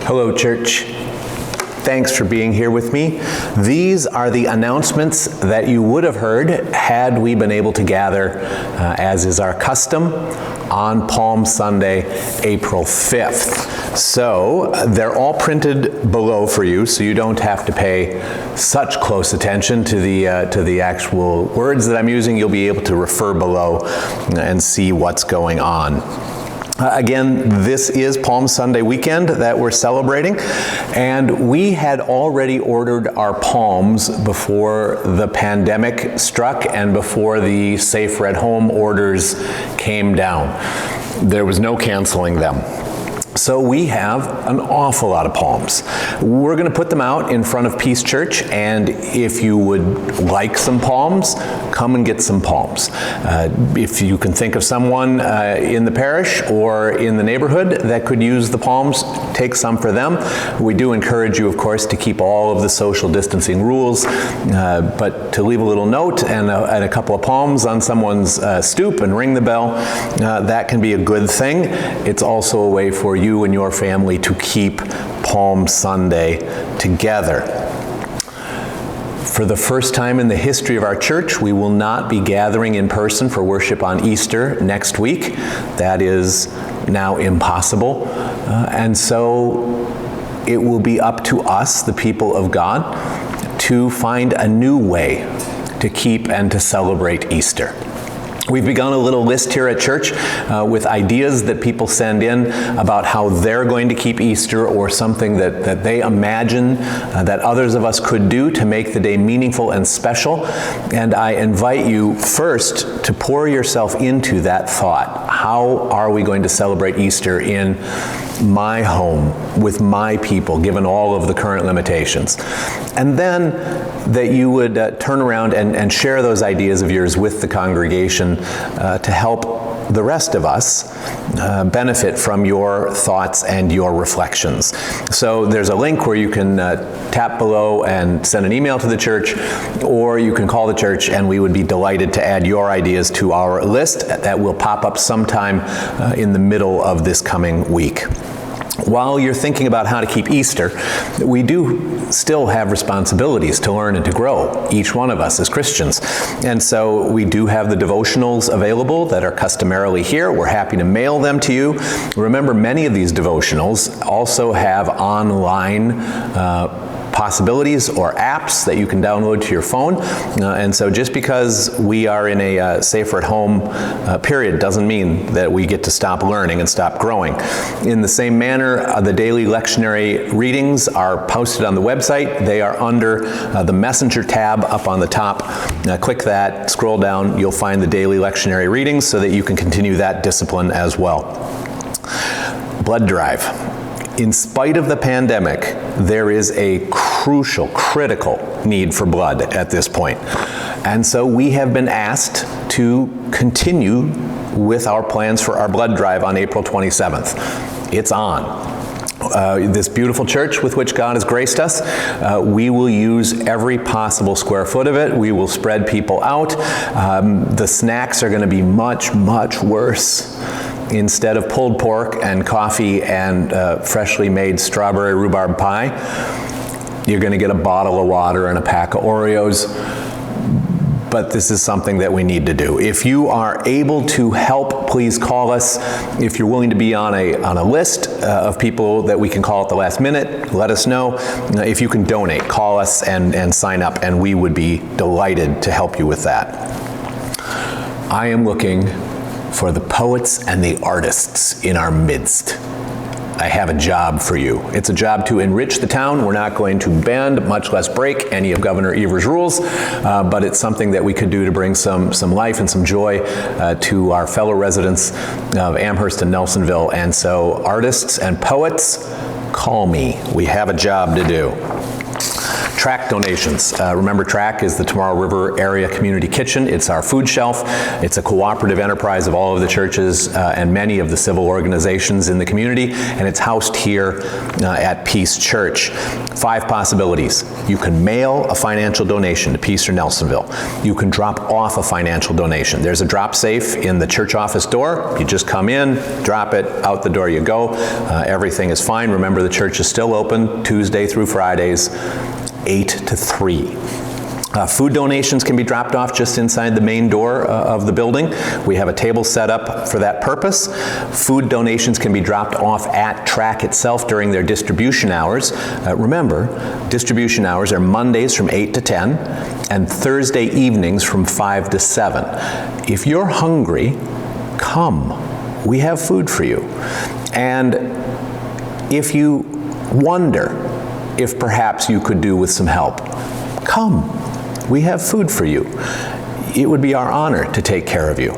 Hello, church. Thanks for being here with me. These are the announcements that you would have heard had we been able to gather, as is our custom, on Palm Sunday, April 5th. So they're all printed below for you, so you don't have to pay such close attention to the actual words that I'm using. You'll be able to refer below and see what's going on. Again, this is Palm Sunday weekend that we're celebrating, and we had already ordered our palms before the pandemic struck and before the safer at home orders came down. There was no canceling them. So we have an awful lot of palms. We're going to put them out in front of Peace Church, and if you would like some palms, come and get some palms. If you can think of someone in the parish or in the neighborhood that could use the palms, take some for them. We do encourage you, of course, to keep all of the social distancing rules, but to leave a little note and a couple of palms on someone's stoop and ring the bell, that can be a good thing. It's also a way for you and your family to keep Palm Sunday together. For the first time in the history of our church, we will not be gathering in person for worship on Easter next week. That is now impossible. And so it will be up to us, the people of God, to find a new way to keep and to celebrate Easter. We've begun a little list here at church with ideas that people send in about how they're going to keep Easter, or something that they imagine that others of us could do to make the day meaningful and special. And I invite you first to pour yourself into that thought. How are we going to celebrate Easter in my home, with my people, given all of the current limitations? And then that you would turn around and share those ideas of yours with the congregation to help the rest of us benefit from your thoughts and your reflections. So there's a link where you can tap below and send an email to the church, or you can call the church, and we would be delighted to add your ideas to our list that will pop up sometime in the middle of this coming week. While you're thinking about how to keep Easter, we do still have responsibilities to learn and to grow, each one of us as Christians. And so we do have the devotionals available that are customarily here. We're happy to mail them to you. Remember, many of these devotionals also have online possibilities or apps that you can download to your phone. And so just because we are in a safer at home period doesn't mean that we get to stop learning and stop growing. In the same manner, the daily lectionary readings are posted on the website. They are under the Messenger tab up on the top. Click that, scroll down, you'll find the daily lectionary readings so that you can continue that discipline as well. Blood drive. In spite of the pandemic, there is a critical need for blood at this point. And so we have been asked to continue with our plans for our blood drive on April 27th. It's on. This beautiful church with which God has graced us, we will use every possible square foot of it. We will spread people out. The snacks are going to be much, much worse. Instead of pulled pork and coffee and freshly made strawberry rhubarb pie, you're going to get a bottle of water and a pack of Oreos. But this is something that we need to do. If you are able to help, please call us. If you're willing to be on a list of people that we can call at the last minute, let us know. If you can donate, call us and sign up, and we would be delighted to help you with that. I am looking for the poets and the artists in our midst. I have a job for you. It's a job to enrich the town. We're not going to bend, much less break, any of Governor Evers' rules, but it's something that we could do to bring some life and some joy to our fellow residents of Amherst and Nelsonville. And so, artists and poets, call me. We have a job to do. track donations. Remember, track is the Tomorrow River Area Community Kitchen. It's our food shelf. It's a cooperative enterprise of all of the churches and many of the civil organizations in the community, and it's housed here at Peace Church. 5 possibilities. You can mail a financial donation to Peace or Nelsonville. You can drop off a financial donation. There's a drop safe in the church office door. You just come in, drop it, out the door you go. Everything is fine. Remember, the church is still open Tuesday through Fridays, 8 to 3. Food donations can be dropped off just inside the main door of the building. We have a table set up for that purpose. Food donations can be dropped off at track itself during their distribution hours. Remember, distribution hours are Mondays from 8 to 10 and Thursday evenings from 5 to 7. If you're hungry, come. We have food for you. And if you wonder if perhaps you could do with some help, come. We have food for you. It would be our honor to take care of you.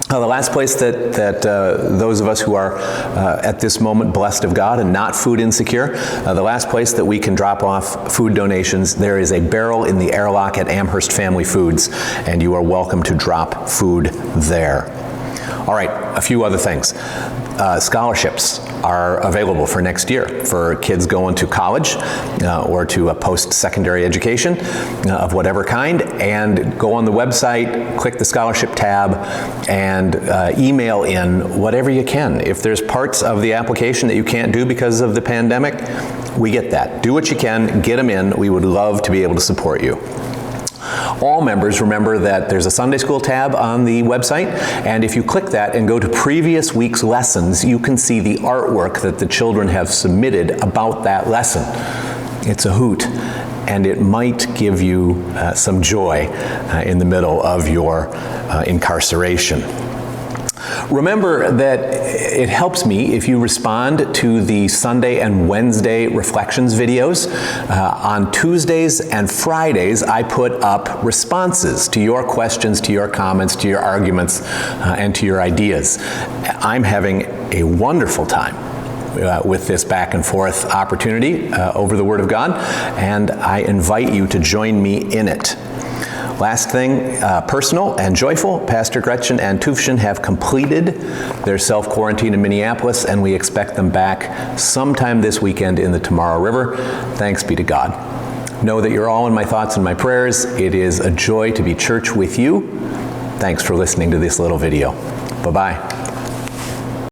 The last place that those of us who are at this moment blessed of God and not food insecure, the last place that we can drop off food donations, there is a barrel in the airlock at Amherst Family Foods, and you are welcome to drop food there. All right, a few other things. Scholarships are available for next year for kids going to college or to a post-secondary education of whatever kind, and go on the website, click the scholarship tab, and email in whatever you can. If there's parts of the application that you can't do because of the pandemic, we get that. Do what you can, get them in. We would love to be able to support you. All members, remember that there's a Sunday School tab on the website, and if you click that and go to previous week's lessons, you can see the artwork that the children have submitted about that lesson. It's a hoot, and it might give you some joy in the middle of your incarceration. Remember that it helps me if you respond to the Sunday and Wednesday reflections videos. On Tuesdays and Fridays, I put up responses to your questions, to your comments, to your arguments, and to your ideas. I'm having a wonderful time with this back and forth opportunity over the Word of God, and I invite you to join me in it. Last thing, personal and joyful, Pastor Gretchen and Tufchen have completed their self-quarantine in Minneapolis, and we expect them back sometime this weekend in the Tomorrow River. Thanks be to God. Know that you're all in my thoughts and my prayers. It is a joy to be church with you. Thanks for listening to this little video. Bye-bye.